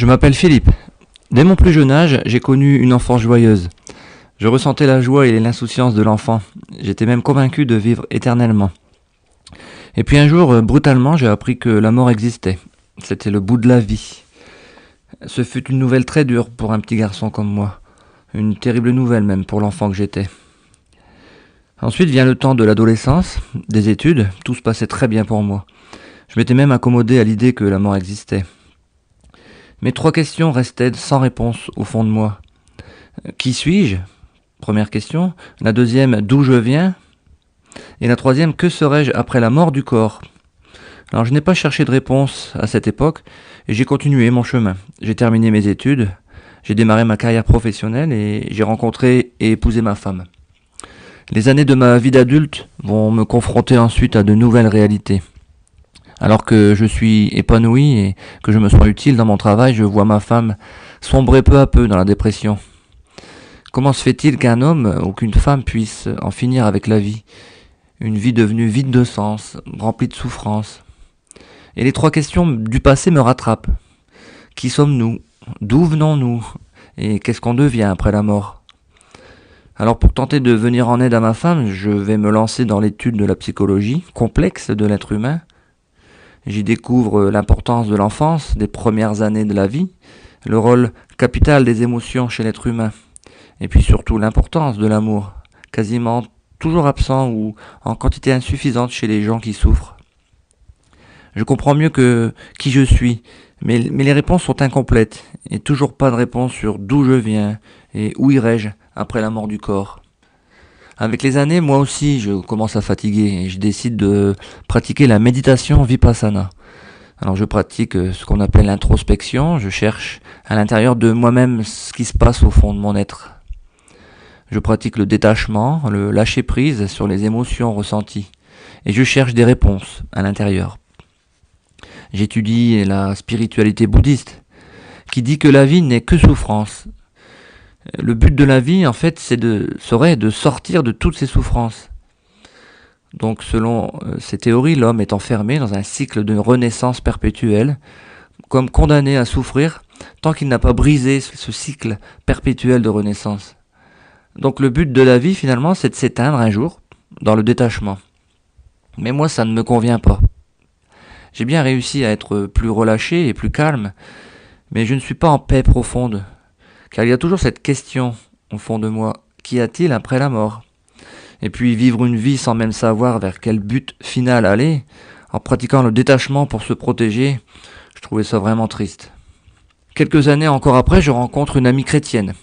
Je m'appelle Philippe. Dès mon plus jeune âge, j'ai connu une enfance joyeuse. Je ressentais la joie et l'insouciance de l'enfant. J'étais même convaincu de vivre éternellement. Et puis un jour, brutalement, j'ai appris que la mort existait. C'était le bout de la vie. Ce fut une nouvelle très dure pour un petit garçon comme moi. Une terrible nouvelle même pour l'enfant que j'étais. Ensuite vient le temps de l'adolescence, des études, tout se passait très bien pour moi. Je m'étais même accommodé à l'idée que la mort existait. Mes 3 questions restaient sans réponse au fond de moi. Qui suis-je ? Première question. La deuxième, d'où je viens ? Et la troisième, que serais-je après la mort du corps ? Alors je n'ai pas cherché de réponse à cette époque et j'ai continué mon chemin. J'ai terminé mes études, j'ai démarré ma carrière professionnelle et j'ai rencontré et épousé ma femme. Les années de ma vie d'adulte vont me confronter ensuite à de nouvelles réalités. Alors que je suis épanoui et que je me sens utile dans mon travail, je vois ma femme sombrer peu à peu dans la dépression. Comment se fait-il qu'un homme ou qu'une femme puisse en finir avec la vie ? Une vie devenue vide de sens, remplie de souffrance. Et les 3 questions du passé me rattrapent. Qui sommes-nous ? D'où venons-nous ? Et qu'est-ce qu'on devient après la mort ? Alors pour tenter de venir en aide à ma femme, je vais me lancer dans l'étude de la psychologie complexe de l'être humain. J'y découvre l'importance de l'enfance, des premières années de la vie, le rôle capital des émotions chez l'être humain, et puis surtout l'importance de l'amour, quasiment toujours absent ou en quantité insuffisante chez les gens qui souffrent. Je comprends mieux que qui je suis, mais les réponses sont incomplètes, et toujours pas de réponse sur d'où je viens et où irai-je après la mort du corps. Avec les années, moi aussi, je commence à fatiguer et je décide de pratiquer la méditation Vipassana. Alors je pratique ce qu'on appelle l'introspection, je cherche à l'intérieur de moi-même ce qui se passe au fond de mon être. Je pratique le détachement, le lâcher-prise sur les émotions ressenties et je cherche des réponses à l'intérieur. J'étudie la spiritualité bouddhiste qui dit que la vie n'est que souffrance. Le but de la vie, en fait, serait de sortir de toutes ces souffrances. Donc, selon ces théories, l'homme est enfermé dans un cycle de renaissance perpétuelle, comme condamné à souffrir tant qu'il n'a pas brisé ce cycle perpétuel de renaissance. Donc, le but de la vie, finalement, c'est de s'éteindre un jour dans le détachement. Mais moi, ça ne me convient pas. J'ai bien réussi à être plus relâché et plus calme, mais je ne suis pas en paix profonde. Car il y a toujours cette question au fond de moi, qu'y a-t-il après la mort ? Et puis vivre une vie sans même savoir vers quel but final aller, en pratiquant le détachement pour se protéger, je trouvais ça vraiment triste. Quelques années encore après, je rencontre une amie chrétienne.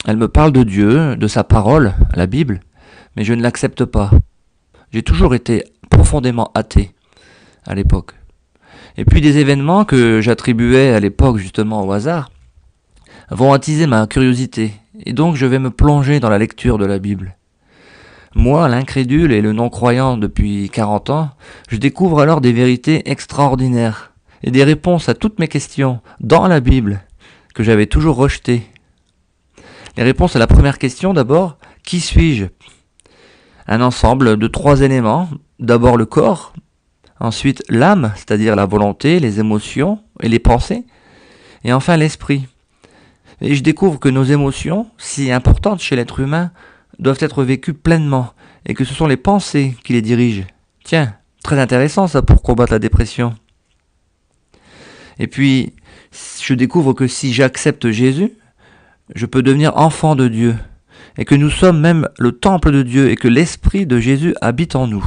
Elle me parle de Dieu, de sa parole, la Bible, mais je ne l'accepte pas. J'ai toujours été profondément athée à l'époque. Et puis des événements que j'attribuais à l'époque justement au hasard, vont attiser ma curiosité, et donc je vais me plonger dans la lecture de la Bible. Moi, l'incrédule et le non-croyant depuis 40 ans, je découvre alors des vérités extraordinaires, et des réponses à toutes mes questions dans la Bible, que j'avais toujours rejetées. Les réponses à la première question d'abord, qui suis-je ? Un ensemble de 3 éléments, d'abord le corps, ensuite l'âme, c'est-à-dire la volonté, les émotions et les pensées, et enfin l'esprit. Et je découvre que nos émotions, si importantes chez l'être humain, doivent être vécues pleinement, et que ce sont les pensées qui les dirigent. Tiens, très intéressant ça pour combattre la dépression. Et puis, je découvre que si j'accepte Jésus, je peux devenir enfant de Dieu, et que nous sommes même le temple de Dieu, et que l'Esprit de Jésus habite en nous.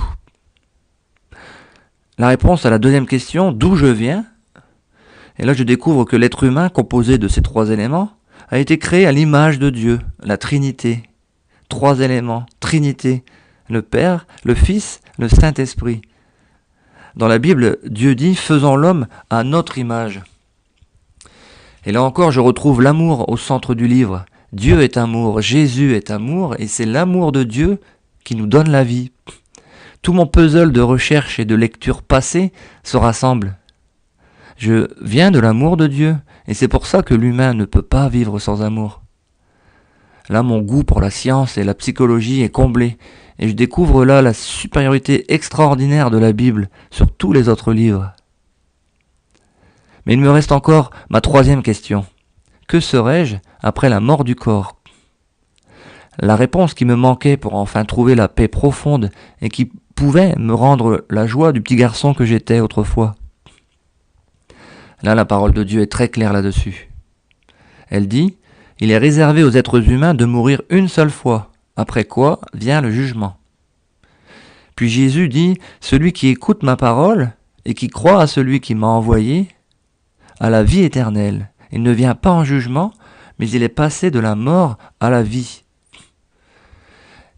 La réponse à la deuxième question, d'où je viens ? Et là je découvre que l'être humain, composé de ces 3 éléments, a été créé à l'image de Dieu, la Trinité. 3 éléments, Trinité, le Père, le Fils, le Saint-Esprit. Dans la Bible, Dieu dit « Faisons l'homme à notre image ». Et là encore, je retrouve l'amour au centre du livre. Dieu est amour, Jésus est amour, et c'est l'amour de Dieu qui nous donne la vie. Tout mon puzzle de recherche et de lecture passée se rassemble. Je viens de l'amour de Dieu, et c'est pour ça que l'humain ne peut pas vivre sans amour. Là, mon goût pour la science et la psychologie est comblé, et je découvre là la supériorité extraordinaire de la Bible sur tous les autres livres. Mais il me reste encore ma troisième question. Que serais-je après la mort du corps ? La réponse qui me manquait pour enfin trouver la paix profonde et qui pouvait me rendre la joie du petit garçon que j'étais autrefois. Là, la parole de Dieu est très claire là-dessus. Elle dit, il est réservé aux êtres humains de mourir une seule fois, après quoi vient le jugement. Puis Jésus dit, celui qui écoute ma parole et qui croit à celui qui m'a envoyé, a la vie éternelle. Il ne vient pas en jugement, mais il est passé de la mort à la vie.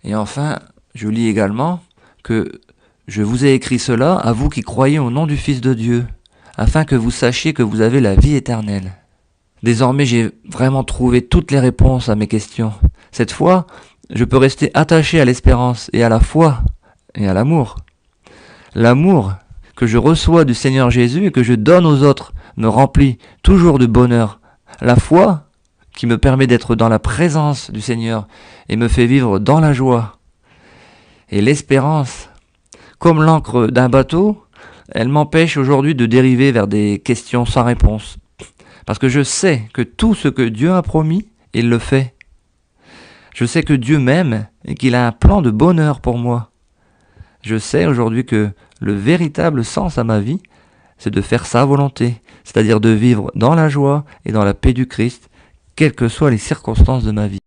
Et enfin, je lis également que je vous ai écrit cela à vous qui croyez au nom du Fils de Dieu, afin que vous sachiez que vous avez la vie éternelle. Désormais, j'ai vraiment trouvé toutes les réponses à mes questions. Cette fois, je peux rester attaché à l'espérance et à la foi et à l'amour. L'amour que je reçois du Seigneur Jésus et que je donne aux autres me remplit toujours de bonheur. La foi qui me permet d'être dans la présence du Seigneur et me fait vivre dans la joie. Et l'espérance, comme l'encre d'un bateau, elle m'empêche aujourd'hui de dériver vers des questions sans réponse. Parce que je sais que tout ce que Dieu a promis, il le fait. Je sais que Dieu m'aime et qu'il a un plan de bonheur pour moi. Je sais aujourd'hui que le véritable sens à ma vie, c'est de faire sa volonté, c'est-à-dire de vivre dans la joie et dans la paix du Christ, quelles que soient les circonstances de ma vie.